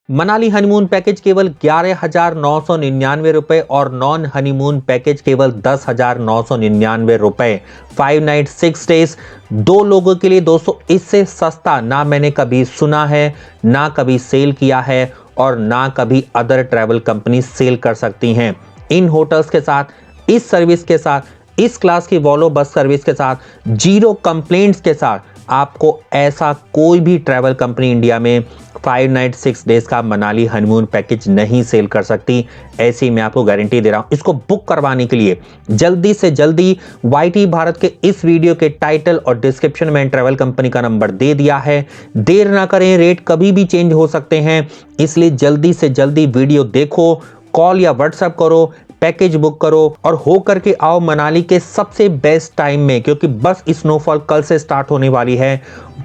Manali honeymoon package केवल 11,999 रुपए और नॉन हनीमून पैकेज केवल 10,999 रुपए। 5 नाइट 6 डेज 2 लोगों के लिए दोस्तों, इससे सस्ता ना मैंने कभी सुना है, ना कभी सेल किया है और ना कभी अदर ट्रैवल कंपनी सेल कर सकती हैं। इन होटल्स के साथ, इस सर्विस के साथ, इस क्लास की वॉल्वो बस सर्विस के साथ, 0 कंप्लेंट्स के साथ आपको ऐसा कोई भी ट्रैवल कंपनी इंडिया में 5 नाइट 6 डेज का मनाली हनीमून पैकेज नहीं सेल कर सकती। ऐसी मैं आपको गारंटी दे रहा हूं। इसको बुक करवाने के लिए जल्दी से जल्दी YT भारत के इस वीडियो के टाइटल और डिस्क्रिप्शन में ट्रैवल कंपनी का नंबर दे दिया है। देर ना करें, रेट कभी भी चेंज हो सकते हैं, इसलिए जल्दी से जल्दी वीडियो देखो, कॉल या व्हाट्सएप करो, पैकेज बुक करो और हो करके आओ मनाली के सबसे बेस्ट टाइम में, क्योंकि बस स्नोफॉल कल से स्टार्ट होने वाली है।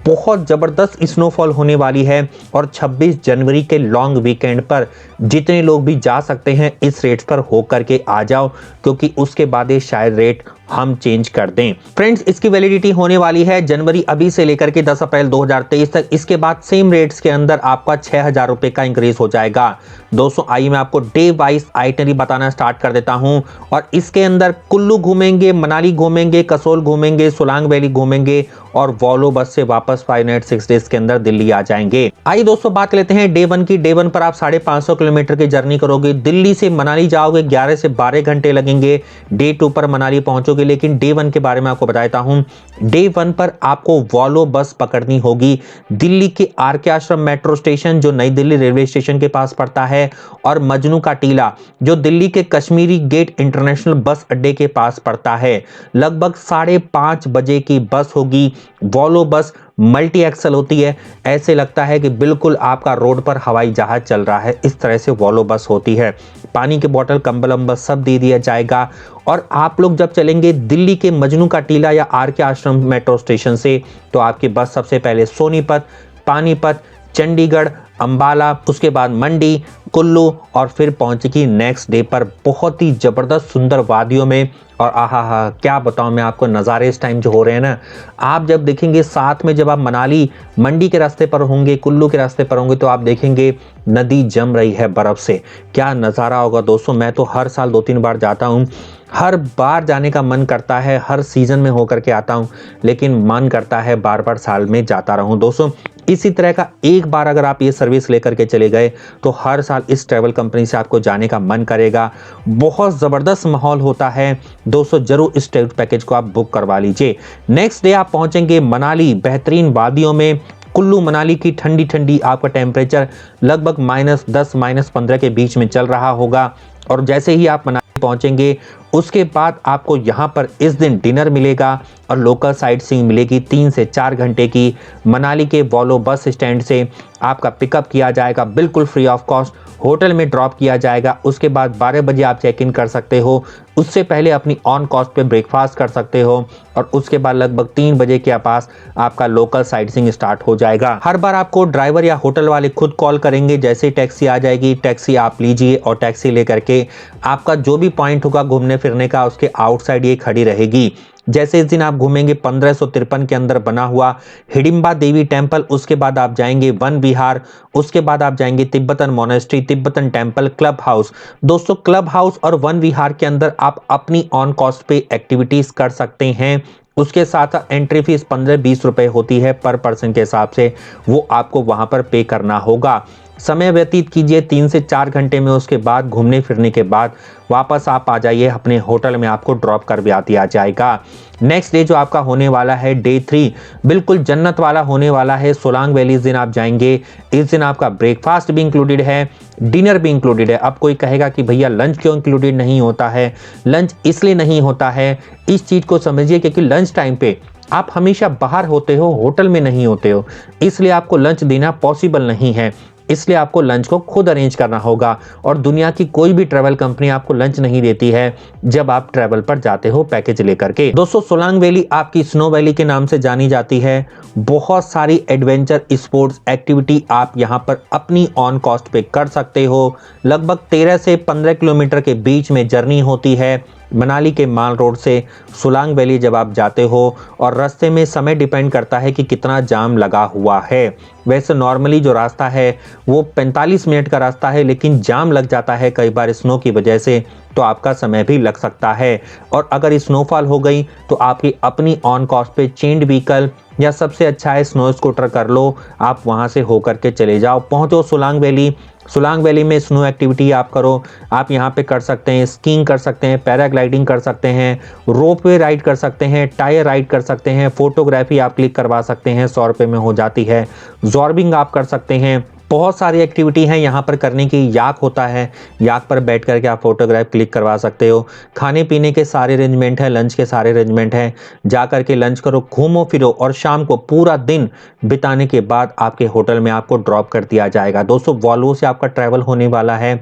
बहुत जबरदस्त स्नोफॉल होने वाली है और 26 जनवरी के लॉन्ग वीकेंड पर जितने लोग भी जा सकते हैं इस रेट पर हो करके आ जाओ, क्योंकि उसके बाद ये शायद रेट हम चेंज कर दें। फ्रेंड्स, इसकी वैलिडिटी होने वाली है जनवरी अभी से लेकर के 10 अप्रैल 2023 तक। इसके बाद सेम रेट्स के अंदर आपका 6,000 रुपए का इंक्रीज हो जाएगा। दोस्तों आइए मैं आपको डे वाइज आइटनरी बताना स्टार्ट कर देता हूं और इसके अंदर कुल्लू घूमेंगे, मनाली घूमेंगे, कसोल घूमेंगे, सोलांग वैली घूमेंगे और वॉल्वो बस से वापस 5 नाइट 6 डेज के अंदर दिल्ली आ जाएंगे। आइए दोस्तों बात लेते हैं डे 1 की। डे 1 पर आप 550 किलोमीटर की जर्नी करोगे। दिल्ली से मनाली जाओगे, 11 से 12 घंटे लगेंगे। डे 2 पर मनाली पहुंचोगे, लेकिन डे 1 के बारे में आपको बताता हूं। डे 1 पर आपको वॉल्वो बस पकड़नी होगी दिल्ली के आर.के. आश्रम मेट्रो स्टेशन, जो नई दिल्ली रेलवे स्टेशन के पास पड़ता है, और मजनू का टीला, जो दिल्ली के कश्मीरी गेट इंटरनेशनल बस अड्डे के पास पड़ता है। लगभग 5:30 बजे की बस होगी। वॉल्वो बस मल्टी एक्सल होती है, ऐसे लगता है कि बिल्कुल आपका रोड पर हवाई जहाज चल रहा है, इस तरह से वॉल्वो बस होती है। पानी की बोतल, कंबल अंबल सब दे दिया जाएगा। और आप लोग जब चलेंगे दिल्ली के मजनू का टीला या आर.के. आश्रम मेट्रो स्टेशन से, तो आपकी बस सबसे पहले सोनीपत, पानीपत, चंडीगढ़, अंबाला, उसके बाद मंडी, कुल्लू और फिर पहुंचेगी नेक्स्ट डे पर बहुत ही जबरदस्त सुंदर वादियों में। और आहा क्या बताऊं मैं आपको, नज़ारे इस टाइम जो हो रहे हैं ना, आप जब देखेंगे साथ में, जब आप मनाली मंडी के रास्ते पर होंगे, कुल्लू के रास्ते पर होंगे, तो आप देखेंगे नदी जम रही है बर्फ से। क्या नज़ारा होगा दोस्तों। मैं तो हर साल 2-3 बार जाता हूं, हर बार जाने का मन करता है, हर सीजन में होकर के आता हूं, लेकिन मन करता है बार बार साल में जाता रहूं दोस्तों। इसी तरह का एक बार अगर आप ये सर्विस लेकर के चले गए तो हर साल इस ट्रैवल कंपनी से आपको जाने का मन करेगा। बहुत ज़बरदस्त माहौल होता है दोस्तों, जरूर इस ट्रैवल पैकेज को आप बुक करवा लीजिए। नेक्स्ट डे आप पहुंचेंगे मनाली, बेहतरीन वादियों में। कुल्लू मनाली की ठंडी ठंडी आपका टेम्परेचर लगभग -10 -15 के बीच में चल रहा होगा। और जैसे ही आप मनाली पहुंचेंगे उसके बाद आपको यहाँ पर इस दिन डिनर मिलेगा और लोकल साइट सीइंग मिलेगी 3 से 4 घंटे की। मनाली के वॉल्वो बस स्टैंड से आपका पिकअप किया जाएगा बिल्कुल फ्री ऑफ कॉस्ट, होटल में ड्रॉप किया जाएगा। उसके बाद 12 बजे आप चेक इन कर सकते हो, उससे पहले अपनी ऑन कॉस्ट पे ब्रेकफास्ट कर सकते हो और उसके बाद लगभग 3 बजे के पास आपका लोकल साइट सीइंग स्टार्ट हो जाएगा। हर बार आपको ड्राइवर या होटल वाले खुद कॉल करेंगे, जैसे टैक्सी आ जाएगी टैक्सी आप लीजिए और टैक्सी लेकर के आपका जो भी पॉइंट होगा घूमने फिरने का, उसके आउटसाइड ये खड़ी रहेगी। जैसे इस दिन आप घूमेंगे 1553 के अंदर बना हुआ हिडिंबा देवी टेम्पल, उसके बाद आप जाएंगे वन विहार, उसके बाद आप जाएंगे Tibetan monastery, Tibetan temple, club house. दोस्तों क्लब हाउस और वन विहार के अंदर आप अपनी ऑन कॉस्ट पे एक्टिविटीज कर सकते हैं। उसके साथ एंट्री फीस 15-20 रुपए होती है पर पर्सन के हिसाब से, वो आपको वहां पर पे करना होगा। समय व्यतीत कीजिए 3 से 4 घंटे में। उसके बाद घूमने फिरने के बाद वापस आप आ जाइए अपने होटल में, आपको ड्रॉप कर दिया जाएगा। नेक्स्ट डे जो आपका होने वाला है डे 3, बिल्कुल जन्नत वाला होने वाला है। सोलांग वैली इस दिन आप जाएंगे। इस दिन आपका ब्रेकफास्ट भी इंक्लूडेड है, डिनर भी इंक्लूडेड है। अब कोई कहेगा कि भैया लंच क्यों इंक्लूडेड नहीं होता है? लंच इसलिए नहीं होता है, इस चीज को समझिए, क्योंकि लंच टाइम पे आप हमेशा बाहर होते हो, होटल में नहीं होते हो, इसलिए आपको लंच देना पॉसिबल नहीं है। इसलिए आपको लंच को खुद अरेंज करना होगा और दुनिया की कोई भी ट्रैवल कंपनी आपको लंच नहीं देती है जब आप ट्रैवल पर जाते हो पैकेज लेकर के। दोस्तों सोलांग वैली आपकी स्नो वैली के नाम से जानी जाती है। बहुत सारी एडवेंचर स्पोर्ट्स एक्टिविटी आप यहां पर अपनी ऑन कॉस्ट पे कर सकते हो। लगभग 13 से 15 किलोमीटर के बीच में जर्नी होती है। मनाली के माल रोड से सोलांग वैली जब आप जाते हो और रास्ते में समय डिपेंड करता है कि कितना जाम लगा हुआ है। वैसे नॉर्मली जो रास्ता है वो 45 मिनट का रास्ता है, लेकिन जाम लग जाता है कई बार स्नो की वजह से, तो आपका समय भी लग सकता है। और अगर स्नोफॉल हो गई तो आपकी अपनी ऑन कॉस्ट पे चेंड व्हीकल या सबसे अच्छा है स्नो स्कूटर कर लो, आप वहां से होकर के चले जाओ, पहुंचो सोलांग वैली। सोलांग वैली में स्नो एक्टिविटी आप करो, आप यहाँ पे कर सकते हैं, स्कीइंग कर सकते हैं, पैराग्लाइडिंग कर सकते हैं, रोपवे राइड कर सकते हैं, टायर राइड कर सकते हैं, फोटोग्राफी आप क्लिक करवा सकते हैं, 100 रुपये में हो जाती है, जॉर्बिंग आप कर सकते हैं। बहुत सारी एक्टिविटी हैं यहाँ पर करने की। याक होता है, याक पर बैठ करके आप फोटोग्राफ क्लिक करवा सकते हो। खाने पीने के सारे अरेंजमेंट है, लंच के सारे अरेंजमेंट है। जा करके लंच करो, घूमो फिरो और शाम को पूरा दिन बिताने के बाद आपके होटल में आपको ड्रॉप कर दिया जाएगा। दोस्तों वॉल्वो से आपका ट्रैवल होने वाला है,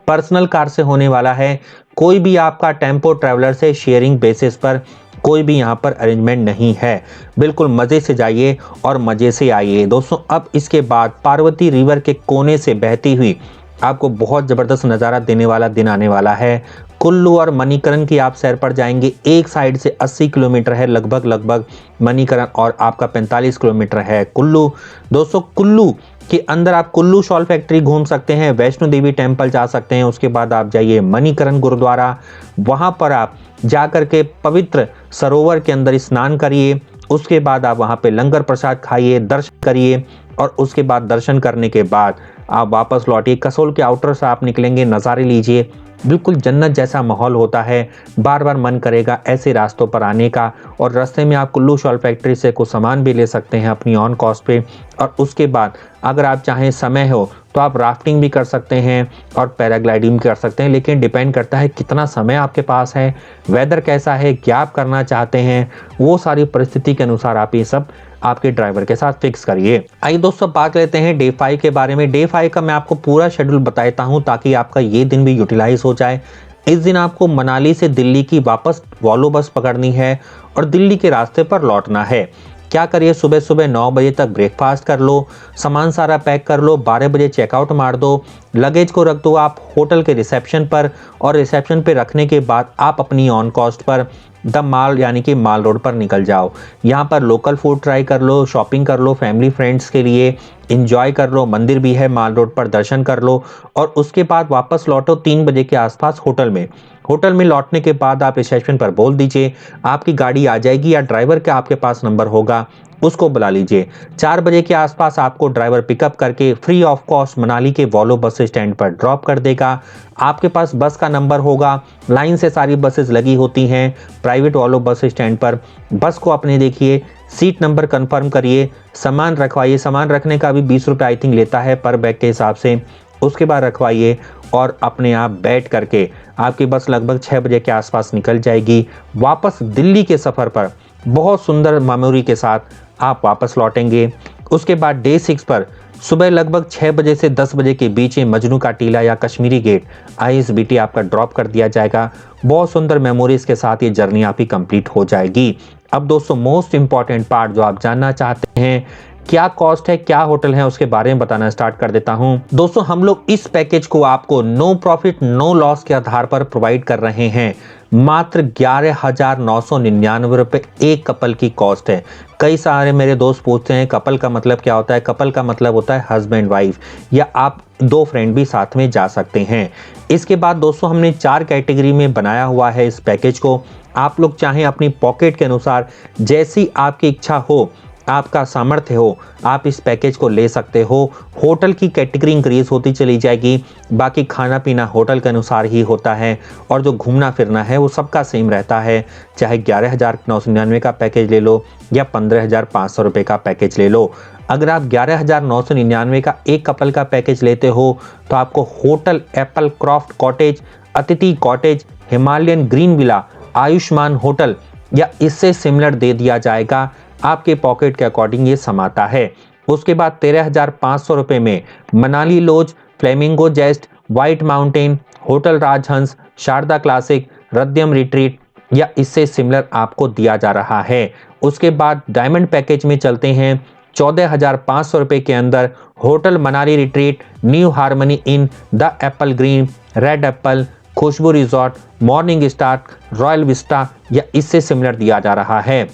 पर्सनल कार से होने वाला है, कोई भी आपका टेम्पो ट्रैवलर से शेयरिंग बेसिस पर कोई भी यहाँ पर अरेंजमेंट नहीं है। बिल्कुल मज़े से जाइए और मज़े से आइए। दोस्तों अब इसके बाद पार्वती रिवर के कोने से बहती हुई आपको बहुत ज़बरदस्त नज़ारा देने वाला दिन आने वाला है। कुल्लू और मणिकरण की आप सैर पर जाएंगे। एक साइड से 80 किलोमीटर है लगभग मणिकरण, और आपका 45 किलोमीटर है कुल्लू। दोस्तों कुल्लू के अंदर आप कुल्लू शॉल फैक्ट्री घूम सकते हैं, वैष्णो देवी टेम्पल जा सकते हैं, उसके बाद आप जाइए मणिकरण गुरुद्वारा, वहां पर आप जाकर के पवित्र सरोवर के अंदर स्नान करिए। उसके बाद आप वहां पे लंगर प्रसाद खाइए, दर्शन करिए, और उसके बाद दर्शन करने के बाद आप वापस लौटिए। कसोल के आउटर से आप निकलेंगे, नज़ारे लीजिए, बिल्कुल जन्नत जैसा माहौल होता है। बार बार मन करेगा ऐसे रास्तों पर आने का। और रास्ते में आप कुल्लू शॉल फैक्ट्री से कुछ सामान भी ले सकते हैं अपनी ऑन कॉस्ट पे। और उसके बाद अगर आप चाहें समय हो तो आप राफ्टिंग भी कर सकते हैं और पैराग्लाइडिंग कर सकते हैं, लेकिन डिपेंड करता है कितना समय आपके पास है, वेदर कैसा है, क्या आप करना चाहते हैं, वो सारी परिस्थिति के अनुसार आप ये सब आपके ड्राइवर के साथ फिक्स करिए। आइए दोस्तों बात लेते हैं डे 5 के बारे में। डे 5 का मैं आपको पूरा शेड्यूल बताता हूं ताकि आपका ये दिन भी यूटिलाइज हो जाए। इस दिन आपको मनाली से दिल्ली की वापस वॉल्वो बस पकड़नी है और दिल्ली के रास्ते पर लौटना है। क्या करिए, सुबह सुबह 9 बजे तक ब्रेकफास्ट कर लो, सामान सारा पैक कर लो, 12 बजे चेकआउट मार दो, लगेज को रख दो आप होटल के रिसेप्शन पर, और रिसेप्शन पे रखने के बाद आप अपनी ऑन कॉस्ट पर द माल यानी कि माल रोड पर निकल जाओ। यहाँ पर लोकल फूड ट्राई कर लो, शॉपिंग कर लो, फैमिली फ्रेंड्स के लिए इंजॉय कर लो, मंदिर भी है माल रोड पर, दर्शन कर लो, और उसके बाद वापस लौटो 3 बजे के आसपास होटल में। होटल में लौटने के बाद आप रिसेप्शन पर बोल दीजिए, आपकी गाड़ी आ जाएगी, या ड्राइवर का आपके पास नंबर होगा उसको बुला लीजिए। 4 बजे के आसपास आपको ड्राइवर पिकअप करके फ्री ऑफ कॉस्ट मनाली के वॉल्वो बस स्टैंड पर ड्रॉप कर देगा। आपके पास बस का नंबर होगा, लाइन से सारी बसेस लगी होती हैं प्राइवेट वॉल्वो बस स्टैंड पर। बस को अपने देखिए, सीट नंबर कंफर्म करिए, सामान रखवाइए। सामान रखने का भी 20 रुपये आई थिंक लेता है पर बैग के हिसाब से। उसके बाद रखवाइए और अपने आप बैठ करके आपकी बस लगभग 6 बजे के आसपास निकल जाएगी। वापस दिल्ली के सफ़र पर बहुत सुंदर मेमोरी के साथ आप वापस लौटेंगे। उसके बाद डे 6 पर सुबह लगभग 6 बजे से 10 बजे के बीच में मजनू का टीला या कश्मीरी गेट ISBT आपका ड्रॉप कर दिया जाएगा। बहुत सुंदर मेमोरीज के साथ ये जर्नी आपकी कंप्लीट हो जाएगी। अब दोस्तों मोस्ट इंपॉर्टेंट पार्ट जो आप जानना चाहते हैं, क्या कॉस्ट है, क्या होटल है, उसके बारे में बताना स्टार्ट कर देता हूं। दोस्तों हम लोग इस पैकेज को आपको नो प्रॉफिट नो लॉस के आधार पर प्रोवाइड कर रहे हैं। मात्र 11,999 रुपए एक कपल की कॉस्ट है। कई सारे मेरे दोस्त पूछते हैं कपल का मतलब क्या होता है। कपल का मतलब होता है हस्बैंड वाइफ, या आप 2 फ्रेंड भी साथ में जा सकते हैं। इसके बाद दोस्तों हमने 4 कैटेगरी में बनाया हुआ है इस पैकेज को। आप लोग चाहें अपनी पॉकेट के अनुसार जैसी आपकी इच्छा हो, आपका सामर्थ्य हो, आप इस पैकेज को ले सकते हो। होटल की कैटेगरी इंक्रीज होती चली जाएगी, बाकी खाना पीना होटल के अनुसार ही होता है, और जो घूमना फिरना है वो सबका सेम रहता है। चाहे 11,999 का पैकेज ले लो या 15,500 रुपये का पैकेज ले लो। अगर आप 11,999 का एक कपल का पैकेज लेते हो तो आपको होटल एप्पल क्रॉफ्ट कॉटेज, अतिथि cottage, Himalayan green villa, Ayushman hotel या इससे सिमिलर दे दिया जाएगा। आपके पॉकेट के अकॉर्डिंग ये समाता है। उसके बाद 13,500 रुपये में Manali Lodge, Flamingo Zest, White Mountain, hotel Rajhans, Sharda Classic, रद्यम रिट्रीट या इससे सिमिलर आपको दिया जा रहा है। उसके बाद डायमंड पैकेज में चलते हैं। 14,500 रुपये के अंदर hotel Manali retreat, new harmony inn, the apple green, red apple, Khushboo resort, morning star, royal vista या इससे सिमिलर दिया जा रहा है।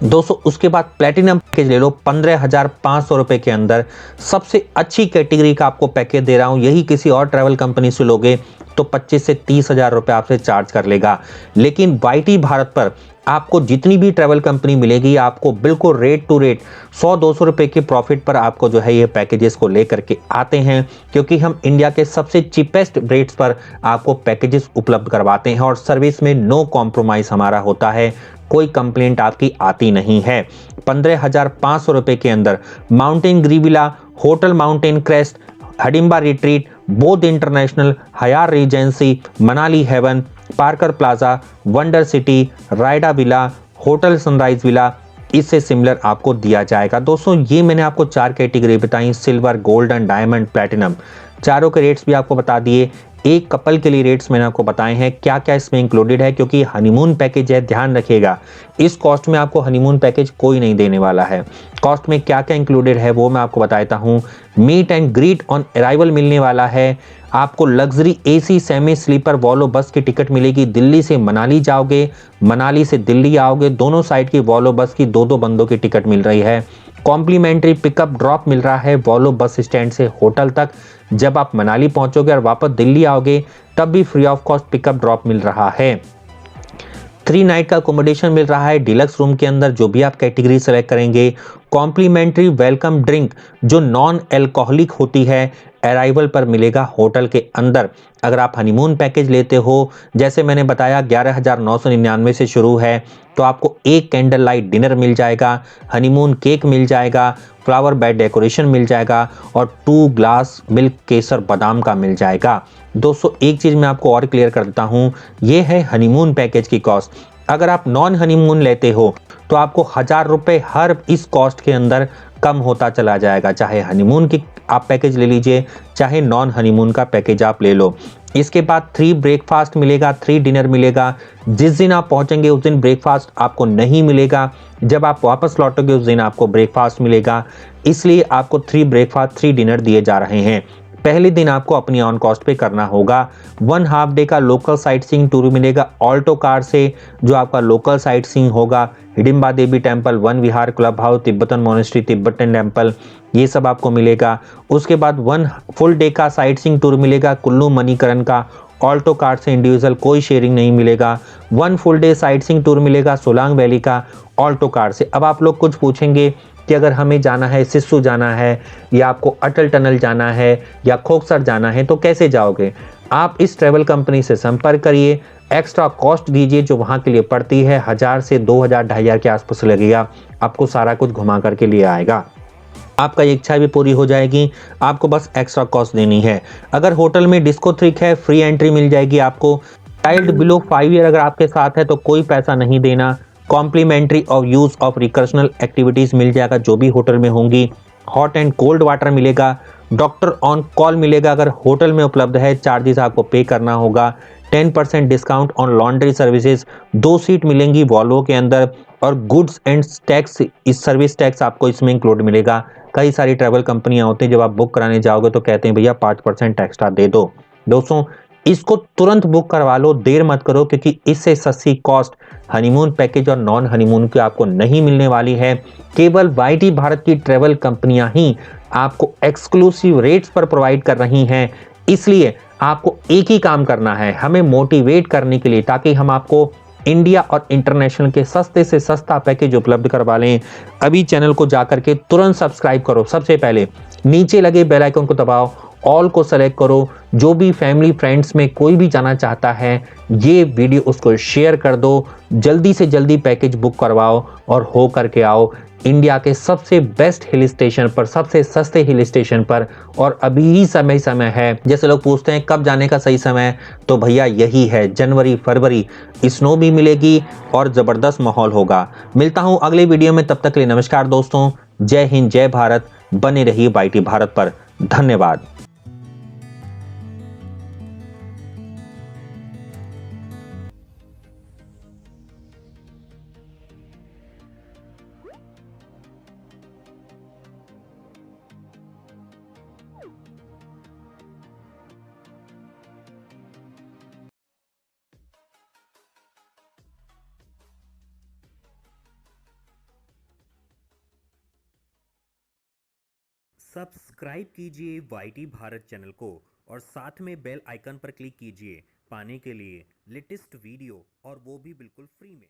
दोस्तों उसके बाद प्लेटिनम पैकेज ले लो 15,500 रुपए के अंदर, सबसे अच्छी कैटेगरी का आपको पैकेज दे रहा हूं। यही किसी और ट्रैवल कंपनी से लोगे तो 25 से 30,000 रुपए आपसे चार्ज कर लेगा, लेकिन वाईटी भारत पर आपको जितनी भी ट्रैवल कंपनी मिलेगी आपको बिल्कुल रेट टू रेट 100-200 रुपए के प्रॉफिट पर आपको जो है ये पैकेजेस को लेकर के आते हैं, क्योंकि हम इंडिया के सबसे चीपेस्ट रेट्स पर आपको पैकेजेस उपलब्ध करवाते हैं और सर्विस में नो कॉम्प्रोमाइज हमारा होता है, कोई कंप्लेंट आपकी आती नहीं है। 15,500 रुपए के अंदर Mountain Grevillea, hotel Mountain Crest, Hadimba Retreat, Bodh International, हयार Regency, Manali Haven, Parker Plaza, Wonder City, रायडा विला, होटल सनराइज विला, इससे सिमिलर आपको दिया जाएगा। दोस्तों ये मैंने आपको 4 कैटेगरी बताई, सिल्वर, गोल्डन, डायमंड, प्लैटिनम, चारों के रेट्स भी आपको बता दिए। एक कपल के लिए रेट्स मैंने आपको बताए हैं क्या क्या इसमें इंक्लूडेड है, क्योंकि हनीमून पैकेज है, ध्यान रखिएगा इस कॉस्ट में आपको हनीमून पैकेज कोई नहीं देने वाला है। कॉस्ट में क्या क्या इंक्लूडेड है वो मैं आपको बताता हूँ। Meet and greet on arrival मिलने वाला है, आपको luxury AC semi sleeper Volvo bus की टिकट मिलेगी। दिल्ली से मनाली जाओगे, मनाली से दिल्ली आओगे, दोनों साइड की वॉल्वो बस की 2-2 बंदों की टिकट मिल रही है। कॉम्प्लीमेंट्री पिकअप ड्रॉप मिल रहा है वॉल्वो बस स्टैंड से होटल तक। जब आप मनाली पहुंचोगे और वापस दिल्ली आओगे तब भी free of cost pickup drop मिल रहा है। 3 नाइट का अकोमोडेशन मिल रहा है डिलक्स रूम के अंदर, जो भी आप कैटेगरी सेलेक्ट करेंगे। कॉम्प्लीमेंट्री वेलकम ड्रिंक जो नॉन एल्कोहलिक होती है अराइवल पर मिलेगा होटल के अंदर। अगर आप हनीमून पैकेज लेते हो, जैसे मैंने बताया 11,999 से शुरू है, तो आपको एक कैंडल लाइट डिनर मिल जाएगा, हनीमून केक मिल जाएगा, फ्लावर बेड डेकोरेशन मिल जाएगा और 2 ग्लास मिल्क केसर बादाम का मिल जाएगा। दोस्तों एक चीज मैं आपको और क्लियर कर देता हूं, ये है हनीमून पैकेज की कॉस्ट। अगर आप नॉन हनीमून लेते हो तो आपको 1,000 रुपए हर इस कॉस्ट के अंदर कम होता चला जाएगा, चाहे हनीमून की आप पैकेज ले लीजिए चाहे नॉन हनीमून का पैकेज आप ले लो। इसके बाद 3 ब्रेकफास्ट मिलेगा, 3 डिनर मिलेगा। जिस दिन आप पहुंचेंगे उस दिन ब्रेकफास्ट आपको नहीं मिलेगा, जब आप वापस लौटोगे उस दिन आपको ब्रेकफास्ट मिलेगा। इसलिए आपको 3 ब्रेकफास्ट 3 डिनर दिए जा रहे हैं। पहले दिन आपको अपनी ऑन कॉस्ट पे करना होगा। 1 हाफ डे का लोकल साइट सीइंग टूर मिलेगा ऑल्टो कार से, जो आपका लोकल साइट सीइंग होगा। Hidimba Devi temple, Van Vihar, clubhouse, Tibetan monastery, Tibetan temple, ये सब आपको मिलेगा। उसके बाद 1 फुल डे का साइट सीइंग टूर मिलेगा कुल्लू मणिकरण का, ऑल्टो कार से इंडिविजुअल, कोई शेयरिंग नहीं मिलेगा। 1 full day sightseeing tour मिलेगा सोलांग वैली का ऑल्टो कार से। अब आप लोग कुछ पूछेंगे कि अगर हमें जाना है, सिस्सू जाना है या आपको अटल टनल जाना है या खोखसर जाना है तो कैसे जाओगे? आप इस ट्रैवल कंपनी से संपर्क करिए, एक्स्ट्रा कॉस्ट दीजिए जो वहां के लिए पड़ती है, 1,000 से 2,000 2,500 के आसपास लगेगा, आपको सारा कुछ घुमा करके लिए आएगा। आपका इच्छा भी पूरी हो जाएगी, आपको बस एक्स्ट्रा कॉस्ट देनी है। अगर होटल में डिस्को थ्रिक है, फ्री एंट्री मिल जाएगी आपको। चाइल्ड बिलो 5 ईयर अगर आपके साथ है तो कोई पैसा नहीं देना। Complimentary of use of recreational activities मिल जाएगा जो भी होटल में होंगी। हॉट एंड कोल्ड वाटर मिलेगा, डॉक्टर ऑन कॉल मिलेगा अगर होटल में उपलब्ध है, चार्जेस आपको पे करना होगा। 10% discount on laundry services, 2 seat मिलेंगी वॉल्वो के अंदर और गुड्स एंड टैक्स, इस सर्विस टैक्स आपको इसमें इंक्लूड मिलेगा। कई सारी ट्रैवल कंपनियां होती हैं जब आप बुक कराने जाओगे तो कहते हैं भैया 5% एक्स्ट्रा दे दो। दोस्तों इसको तुरंत बुक करवा लो, देर मत करो, क्योंकि इससे सस्ती कॉस्ट हनीमून पैकेज और नॉन हनीमून की आपको नहीं मिलने वाली है। केवल वाईटी भारत की ट्रैवल कंपनियां ही आपको एक्सक्लूसिव रेट्स पर प्रोवाइड कर रही हैं। इसलिए आपको एक ही काम करना है, हमें मोटिवेट करने के लिए, ताकि हम आपको इंडिया और इंटरनेशनल के सस्ते से सस्ता पैकेज उपलब्ध करवा लें। अभी चैनल को जाकर के तुरंत सब्सक्राइब करो, सबसे पहले नीचे लगे बेल आइकन को दबाओ, ऑल को सेलेक्ट करो। जो भी फैमिली फ्रेंड्स में कोई भी जाना चाहता है ये वीडियो उसको शेयर कर दो, जल्दी से जल्दी पैकेज बुक करवाओ और हो करके आओ इंडिया के सबसे बेस्ट हिल स्टेशन पर, सबसे सस्ते हिल स्टेशन पर। और अभी ही समय है, जैसे लोग पूछते हैं कब जाने का सही समय, तो भैया यही है, जनवरी फरवरी। स्नो भी मिलेगी और जबरदस्त माहौल होगा। मिलता हूं अगले वीडियो में, तब तक के लिए नमस्कार दोस्तों, जय हिंद जय भारत, बने रहिए वाईटी भारत पर। धन्यवाद। सब्सक्राइब कीजिए YT भारत चैनल को और साथ में बेल आइकन पर क्लिक कीजिए पाने के लिए लेटेस्ट वीडियो और वो भी बिल्कुल फ्री में।